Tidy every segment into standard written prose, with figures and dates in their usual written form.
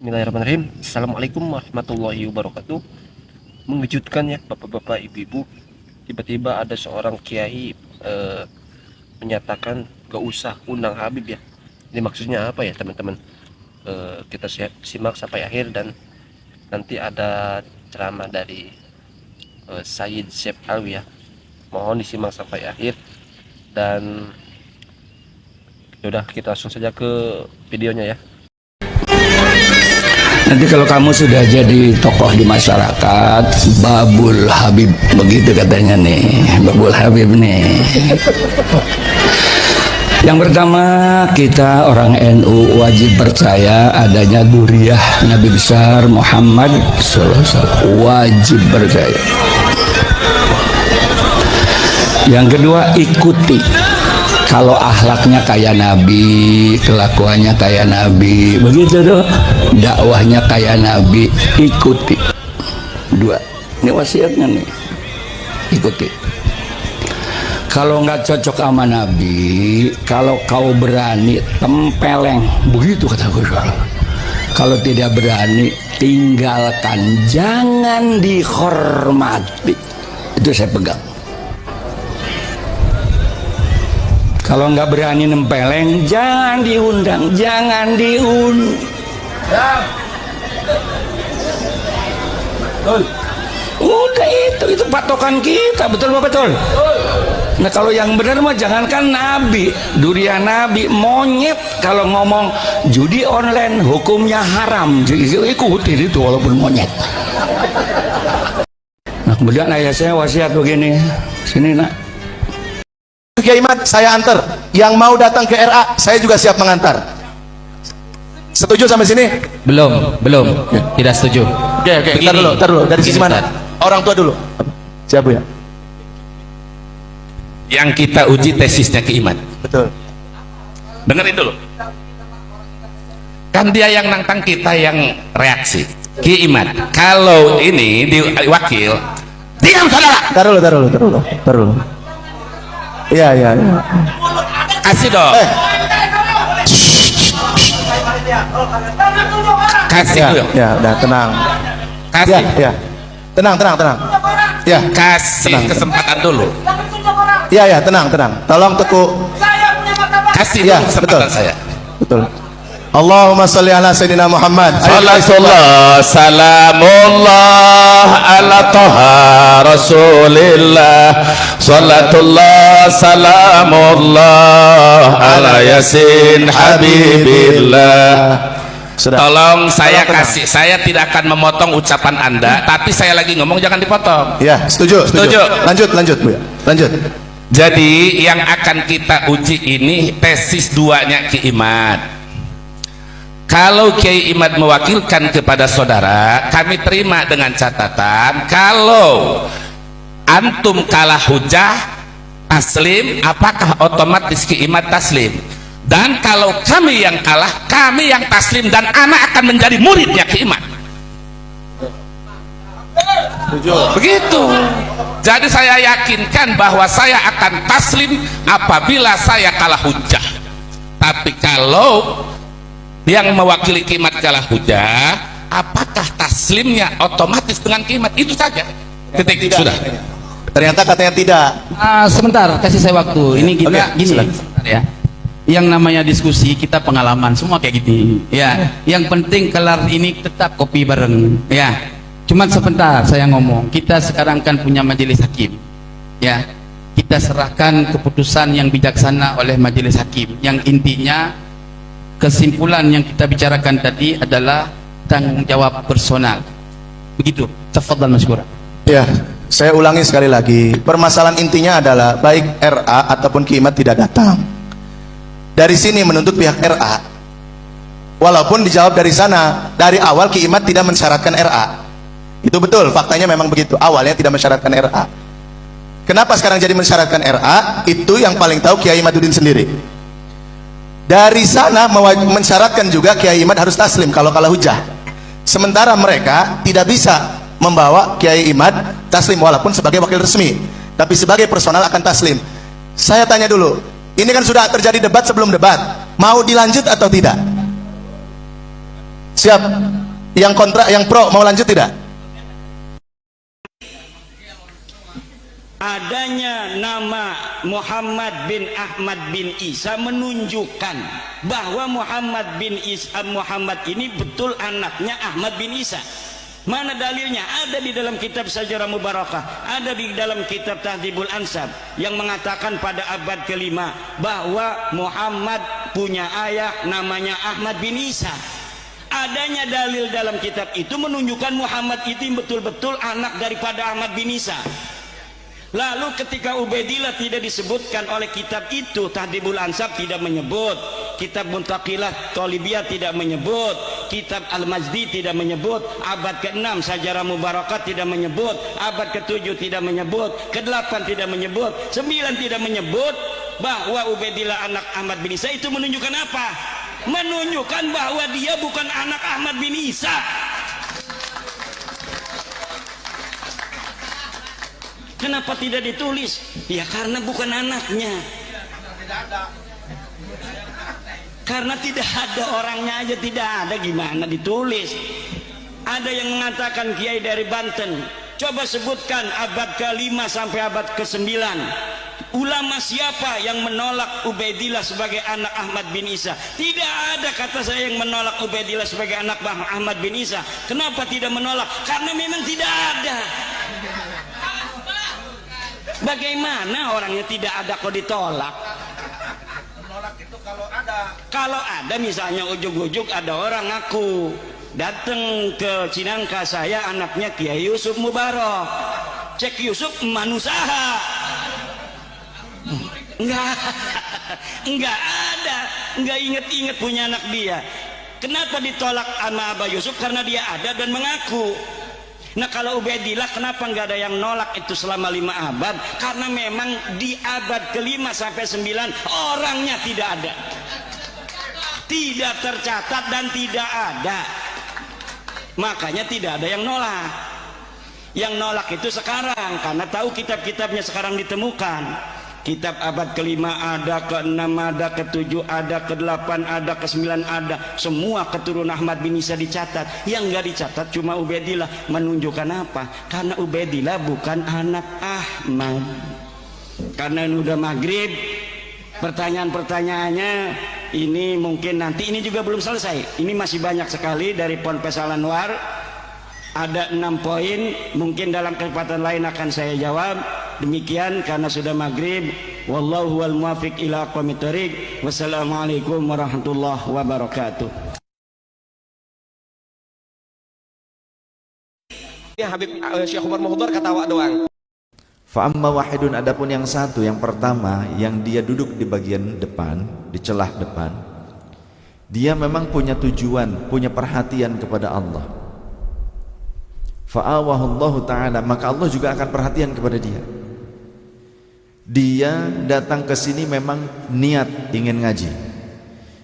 Bismillahirrahmanirrahim. Assalamualaikum warahmatullahi wabarakatuh. Mengejutkan ya bapak-bapak, ibu-ibu. Tiba-tiba ada seorang kiai menyatakan gak usah undang Habib ya. Ini maksudnya apa ya teman-teman? Kita simak sampai akhir dan nanti ada ceramah dari Sayyid Syekh Alwi ya. Mohon disimak sampai akhir dan yaudah kita langsung saja ke videonya ya. Nanti kalau kamu sudah jadi tokoh di masyarakat, Babul Habib, begitu katanya nih, Babul Habib nih. Yang pertama, kita orang NU wajib percaya adanya Duriyah Nabi besar Muhammad SAW, wajib percaya. Yang kedua, ikuti. Kalau akhlaknya kayak Nabi, kelakuannya kayak Nabi, begitu tuh, dakwahnya kayak Nabi, ikuti. Dua, ini wasiatnya nih, ikuti. Kalau nggak cocok sama Nabi, kalau kau berani, tempeleng, begitu kata Gus. Kalau tidak berani, tinggalkan, jangan dihormati. Itu saya pegang. Kalau nggak berani nempeleng, jangan diundang, jangan Udah itu patokan kita, betul apa betul? Nah kalau yang benar mah jangankan Nabi, durian Nabi, monyet kalau ngomong judi online hukumnya haram, ikuti itu walaupun monyet. Nah kemudian ayah saya wasiat begini, sini nak. Kiai Imad saya antar, yang mau datang ke RA saya juga siap mengantar. Setuju sampai sini? Belum, tidak setuju. Oke, tar dulu. Dari sisi mana? Orang tua dulu. Siapa ya? Yang kita uji tesisnya Ki Imad. Betul. Dengerin dulu. Kan dia yang nantang, kita yang reaksi. Ki Imad, kalau ini di wakil, diam saudara. Tar dulu. Iya. Kasih dong. Kasih dong. Ya, udah tenang. Kasih. Ya. Tenang. Ya. Kasih kesempatan dulu. Ya, tenang. Tolong Teguh. Kasih Ya, dulu kesempatan betul. saya. Betul. Allahumma salli ala Sayyidina Muhammad. Salatullah salamullah ala toha rasulillah. Salatullah salamullah ala yasin habibillah. Tolong saya kasih, saya tidak akan memotong ucapan Anda, tapi saya lagi ngomong jangan dipotong. Ya, setuju. Lanjut Bu ya. Lanjut. Jadi yang akan kita uji ini tesis duanya Ki Imad. Kalau Kiai Imad mewakilkan kepada saudara, kami terima dengan catatan kalau antum kalah hujah taslim, apakah otomatis Ki Imad taslim? Dan kalau kami yang kalah, kami yang taslim dan anak akan menjadi muridnya Ki Imad. Begitu. Jadi saya yakinkan bahwa saya akan taslim apabila saya kalah hujah. Tapi kalau yang mewakili Ki Imad kalah hujah, apakah taslimnya otomatis dengan Ki Imad? Itu saja. Titik. Sudah. Ternyata katanya tidak. Sebentar, kasih saya waktu. Ini kita Oke, gini silakan. sebentar ya. Yang namanya diskusi, kita pengalaman semua kayak gini. Ya, yang penting kelar ini tetap kopi bareng. Ya, cuman sebentar saya ngomong. Kita sekarang kan punya majelis hakim. Ya, kita serahkan keputusan yang bijaksana oleh majelis hakim. Yang intinya kesimpulan yang kita bicarakan tadi adalah tanggung jawab personal. Begitu. Tafadhal masykur. Ya, saya ulangi sekali lagi. Permasalahan intinya adalah baik RA ataupun Ki Imad tidak datang. Dari sini menuntut pihak RA. Walaupun dijawab dari sana, dari awal Ki Imad tidak mensyaratkan RA. Itu betul, faktanya memang begitu. Awalnya tidak mensyaratkan RA. Kenapa sekarang jadi mensyaratkan RA? Itu yang paling tahu Kiai Imaduddin sendiri. Dari sana mensyaratkan juga Kiai Imad harus taslim kalau kalah hujah. Sementara mereka tidak bisa membawa Kiai Imad taslim walaupun sebagai wakil resmi, tapi sebagai personal akan taslim. Saya tanya dulu, ini kan sudah terjadi debat sebelum debat, mau dilanjut atau tidak? Siap. Yang kontra, yang pro mau lanjut tidak? Adanya nama Muhammad bin Ahmad bin Isa menunjukkan bahwa Muhammad bin Isa Muhammad ini betul anaknya Ahmad bin Isa. Mana dalilnya? Ada di dalam kitab Sajarah Mubarakah, ada di dalam kitab Tahdhibul Ansab yang mengatakan pada abad kelima bahwa Muhammad punya ayah namanya Ahmad bin Isa. Adanya dalil dalam kitab itu menunjukkan Muhammad itu betul-betul anak daripada Ahmad bin Isa. Lalu ketika Ubaidillah tidak disebutkan oleh kitab itu, Tahdhibul Ansab tidak menyebut, kitab Muntaqilah Thalibiyah tidak menyebut, kitab Al-Majdi tidak menyebut, abad ke-6 Sajarah Mubarakah tidak menyebut, abad ke-7 tidak menyebut, ke-8 tidak menyebut, 9 tidak menyebut bahwa Ubaidillah anak Ahmad bin Isa. Itu menunjukkan apa? Menunjukkan bahwa dia bukan anak Ahmad bin Isa. Kenapa tidak ditulis? Ya karena bukan anaknya. Karena tidak ada orangnya aja, tidak ada, gimana ditulis? Ada yang mengatakan kiai dari Banten. Coba sebutkan abad ke-5 sampai abad ke-9. Ulama siapa yang menolak Ubaidillah sebagai anak Ahmad bin Isa? Tidak ada kata saya yang menolak Ubaidillah sebagai anak Ahmad bin Isa. Kenapa tidak menolak? Karena memang tidak ada. Bagaimana orangnya tidak ada kok ditolak? Menolak itu kalau ada. Kalau ada misalnya ujuk-ujuk ada orang ngaku datang ke Cinangka, saya anaknya Kiai Yusuf Mubarak. Cek Yusuf manusaha. Enggak ada, enggak inget-inget punya anak dia. Kenapa ditolak sama Abah Yusuf? Karena dia ada dan mengaku. Nah kalau Ubaidillah kenapa nggak ada yang nolak itu selama 5 abad? Karena memang di abad ke-5 sampai 9 orangnya tidak ada, tidak tercatat dan tidak ada, makanya tidak ada yang nolak. Yang nolak itu sekarang karena tahu kitab-kitabnya sekarang ditemukan. Kitab abad ke-5 ada, ke-6 ada, ke-7 ada, ke-8 ada, ke-9 ada. Semua keturunan Ahmad bin Isa dicatat. Yang nggak dicatat cuma Ubaidillah. Menunjukkan apa? Karena Ubaidillah bukan anak Ahmad. Karena ini udah maghrib, pertanyaan-pertanyaannya ini mungkin nanti, ini juga belum selesai. Ini masih banyak sekali dari Ponpes Al Anwar. Ada 6 poin, mungkin dalam kesempatan lain akan saya jawab. Demikian karena sudah maghrib. Wallahu wal muwaffiq ila aqwamit thoriq. Wassalamualaikum warahmatullahi wabarakatuh. Ya Habib Syekh Umar Muhdar kata awak doang. Fa'amma wahidun, adapun yang satu, yang pertama, yang dia duduk di bagian depan, di celah depan, dia memang punya tujuan, punya perhatian kepada Allah. Fa'awahullahu ta'ala, maka Allah juga akan perhatian kepada dia. Dia datang ke sini memang niat ingin ngaji.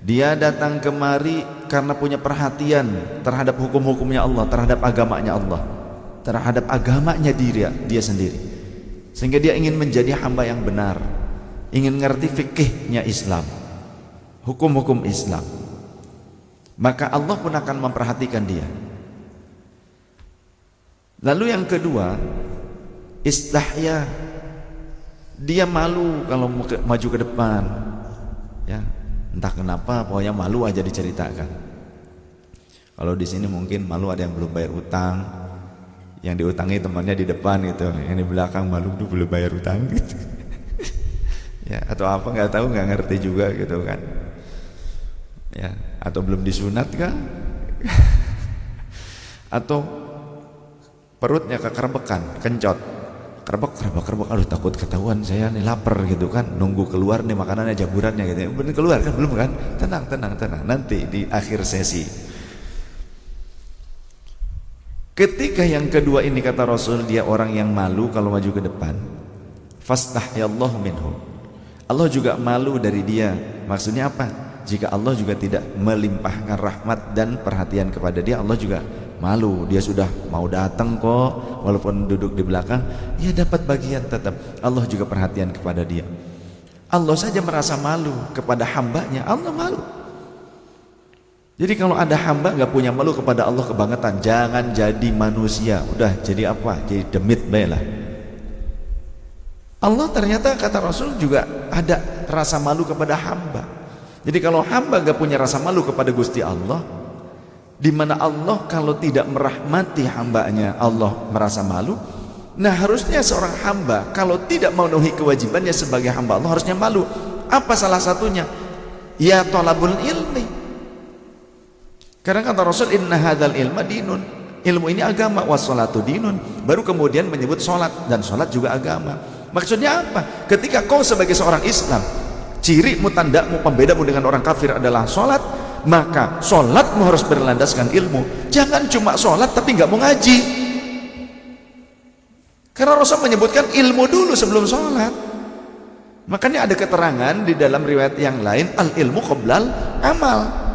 Dia datang kemari karena punya perhatian terhadap hukum-hukumnya Allah, terhadap agamanya Allah, terhadap agamanya dia sendiri. Sehingga dia ingin menjadi hamba yang benar, ingin ngerti fikihnya Islam, hukum-hukum Islam. Maka Allah pun akan memperhatikan dia. Lalu yang kedua, istahya, dia malu kalau maju ke depan, ya entah kenapa, pokoknya malu aja diceritakan. Kalau di sini mungkin malu ada yang belum bayar utang, yang diutangi temannya di depan gitu, yang di belakang malu tuh belum bayar utang gitu. Ya atau apa nggak tahu, nggak ngerti juga gitu kan, ya atau belum disunat kah, atau perutnya kekerbekan, kencot, kerbek, aduh takut ketahuan saya nih, lapar gitu kan, nunggu keluar nih makanannya, jaburannya gitu. Bener keluar kan, belum kan? Tenang, nanti di akhir sesi. Ketika yang kedua ini kata Rasul, dia orang yang malu kalau maju ke depan. Fastahyallahu minhu, Allah juga malu dari dia. Maksudnya apa? Jika Allah juga tidak melimpahkan rahmat dan perhatian kepada dia, Allah juga malu. Dia sudah mau datang kok, walaupun duduk di belakang, ya dapat bagian tetap. Allah juga perhatian kepada dia. Allah saja merasa malu kepada hambanya, Allah malu. Jadi kalau ada hamba nggak punya malu kepada Allah kebangetan, jangan jadi manusia. Udah jadi apa? Jadi demit baiklah. Allah ternyata kata Rasul juga ada rasa malu kepada hamba. Jadi kalau hamba nggak punya rasa malu kepada Gusti Allah, di mana Allah kalau tidak merahmati hambanya Allah merasa malu. Nah harusnya seorang hamba kalau tidak memenuhi kewajibannya sebagai hamba Allah harusnya malu. Apa salah satunya? Ya thalabul ilmi. Karena kata Rasul, inna hadzal ilma dinun, ilmu ini agama, wassalatu dinun. Baru kemudian menyebut sholat, dan sholat juga agama. Maksudnya apa? Ketika kau sebagai seorang Islam, cirimu, tandamu, pembedamu dengan orang kafir adalah sholat, maka sholatmu harus berlandaskan ilmu. Jangan cuma sholat tapi nggak mau ngaji. Karena Rasul menyebutkan ilmu dulu sebelum sholat. Makanya ada keterangan di dalam riwayat yang lain, al ilmu qoblal amal.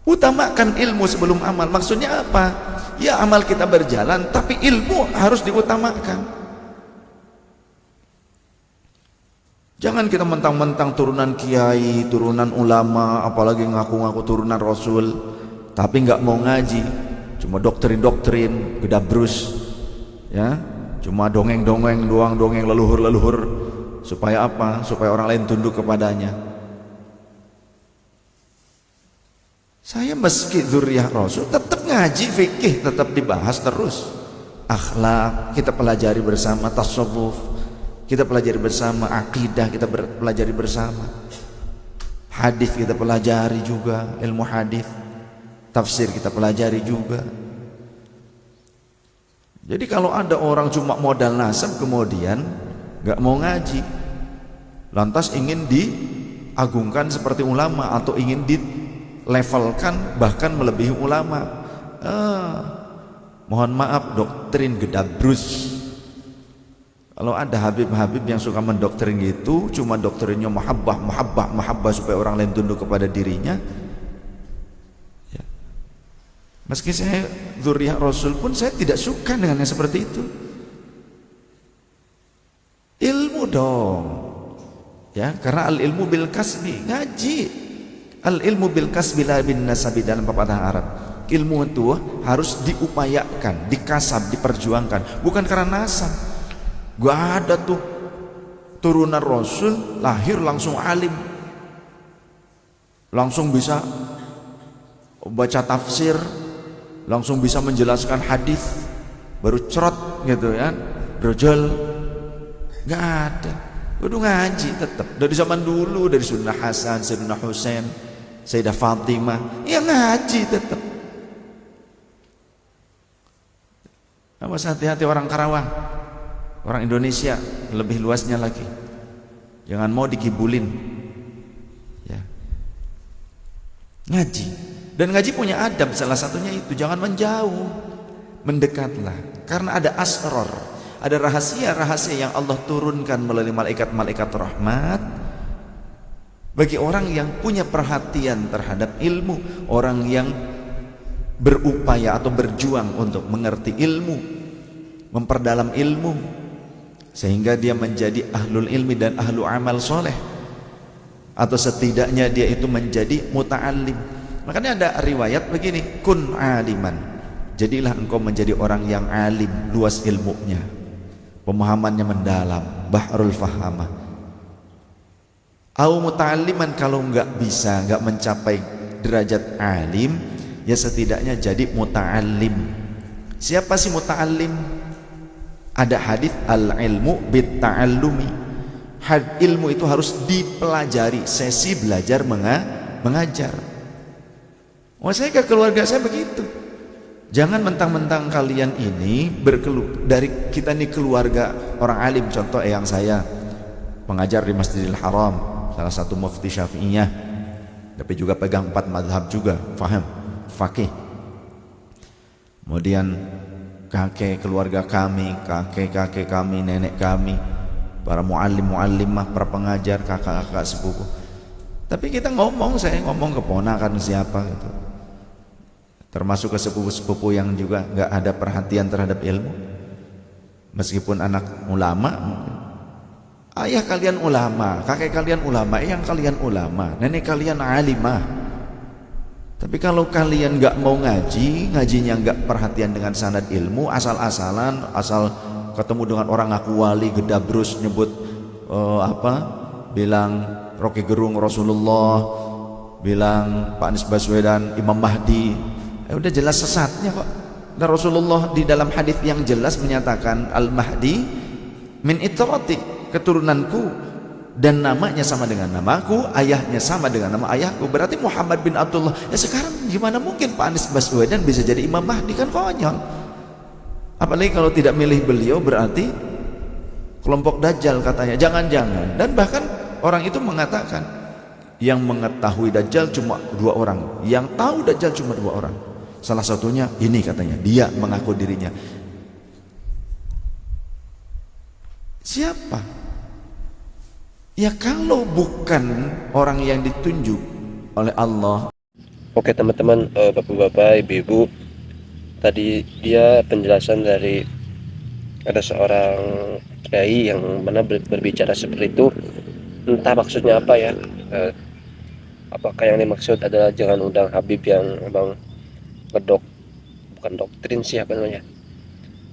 Utamakan ilmu sebelum amal. Maksudnya apa? Ya amal kita berjalan, tapi ilmu harus diutamakan. Jangan kita mentang-mentang turunan kiai, turunan ulama, apalagi ngaku-ngaku turunan Rasul, tapi nggak mau ngaji, cuma doktrin-doktrin, gedabrus, ya, cuma dongeng-dongeng doang, dongeng leluhur-leluhur, supaya apa? Supaya orang lain tunduk kepadanya. Saya meski dzurriyyah Rasul tetap ngaji fikih, tetap dibahas terus. Akhlak kita pelajari bersama, tasawuf kita pelajari bersama, akidah kita pelajari bersama, hadis kita pelajari juga, ilmu hadis, tafsir kita pelajari juga. Jadi kalau ada orang cuma modal nasab kemudian nggak mau ngaji, lantas ingin diagungkan seperti ulama atau ingin levelkan bahkan melebihi ulama, mohon maaf, doktrin gedabrus. Kalau ada habib-habib yang suka mendoktrin gitu, cuma doktrinnya mahabbah supaya orang lain tunduk kepada dirinya, ya. Meski saya dzurriyyah Rasul pun saya tidak suka dengan yang seperti itu. Ilmu dong, ya, karena al ilmu bil kasbi, ngaji. Al ilmu bil kasbi la bin nasabi, dalam pepatah Arab. Ilmu itu harus diupayakan, dikasab, diperjuangkan, bukan karena nasab. Gak ada tuh turunan Rasul lahir langsung alim, langsung bisa baca tafsir, langsung bisa menjelaskan hadis, baru cerot gitu ya, brojol. Gak ada. Kudu ngaji tetap dari zaman dulu, dari Sunnah Hasan, Sunnah Husain, Sayyidah Fatimah, ya ngaji tetap. Awas hati-hati orang Karawang, orang Indonesia lebih luasnya lagi. Jangan mau dikibulin, ya. Ngaji, dan ngaji punya adab, salah satunya itu jangan menjauh, mendekatlah, karena ada asror, ada rahasia-rahasia yang Allah turunkan melalui malaikat-malaikat rahmat bagi orang yang punya perhatian terhadap ilmu, orang yang berupaya atau berjuang untuk mengerti ilmu, memperdalam ilmu, sehingga dia menjadi ahlul ilmi dan ahlu amal soleh, atau setidaknya dia itu menjadi muta'allim. Makanya ada riwayat begini, kun aliman, jadilah engkau menjadi orang yang alim, luas ilmunya, pemahamannya mendalam, bahrul fahamah. Au muta'alliman, kalau enggak bisa, enggak mencapai derajat alim, ya setidaknya jadi muta'allim. Siapa sih muta'allim? Ada hadis al-ilmu bit-ta'allumi. Ilmu itu harus dipelajari, sesi belajar mengajar. Oh, saya ke keluarga saya begitu. Jangan mentang-mentang kalian ini dari kita nih keluarga orang alim. Contoh yang saya pengajar di Masjidil Haram, salah satu mufti Syafi'iyah, tapi juga pegang 4 mazhab juga, faham, fakih. Kemudian kakek keluarga kami, kakek-kakek kami, nenek kami, para muallim-muallimah, para pengajar, kakak-kakak sepupu. Tapi kita saya ngomong ke ponakan siapa gitu, termasuk ke sepupu-sepupu yang juga nggak ada perhatian terhadap ilmu, meskipun anak ulama mungkin. Ayah kalian ulama, kakek kalian ulama, yang kalian ulama, nenek kalian alimah. Tapi kalau kalian nggak mau ngaji, ngajinya nggak perhatian dengan sanad ilmu, asal-asalan, asal ketemu dengan orang ngaku wali, gedabrus nyebut bilang Rocky Gerung Rasulullah, bilang Pak Anies Baswedan Imam Mahdi, udah jelas sesatnya kok. Dan Rasulullah di dalam hadis yang jelas menyatakan Al Mahdi min itratik, keturunanku, dan namanya sama dengan namaku, ayahnya sama dengan nama ayahku, berarti Muhammad bin Abdullah. Ya sekarang gimana mungkin Pak Anies Baswedan bisa jadi Imam Mahdi, kan konyol. Apalagi kalau tidak milih beliau berarti kelompok Dajjal katanya, jangan-jangan. Dan bahkan orang itu mengatakan yang mengetahui Dajjal cuma 2 orang, yang tahu Dajjal cuma 2 orang. Salah satunya ini katanya, dia mengaku dirinya. Siapa? Ya kalau bukan orang yang ditunjuk oleh Allah. Oke teman-teman, bapak-bapak, ibu-ibu, tadi dia penjelasan dari ada seorang kiai yang mana berbicara seperti itu. Entah maksudnya apa ya, apakah yang dimaksud adalah jangan undang Habib yang emang bukan doktrin sih, apa namanya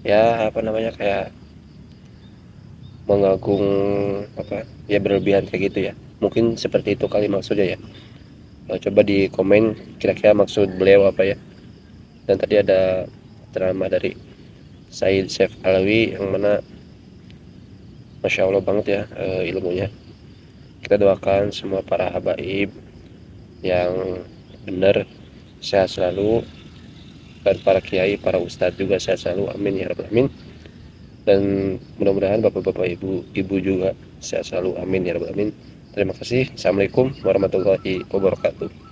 ya, kayak mengagung berlebihan kayak gitu ya, mungkin seperti itu kali maksudnya ya. Coba di komen kira-kira maksud beliau apa ya. Dan tadi ada ceramah dari Said Syekh Alawi yang mana Masya Allah banget ya ilmunya. Kita doakan semua para habaib yang benar sehat selalu, dan para kiai, para ustadz juga sehat selalu, amin ya rabbal alamin. Dan mudah-mudahan bapak-bapak, ibu juga sehat selalu, amin ya rabbal alamin. Terima kasih. Assalamualaikum warahmatullahi wabarakatuh.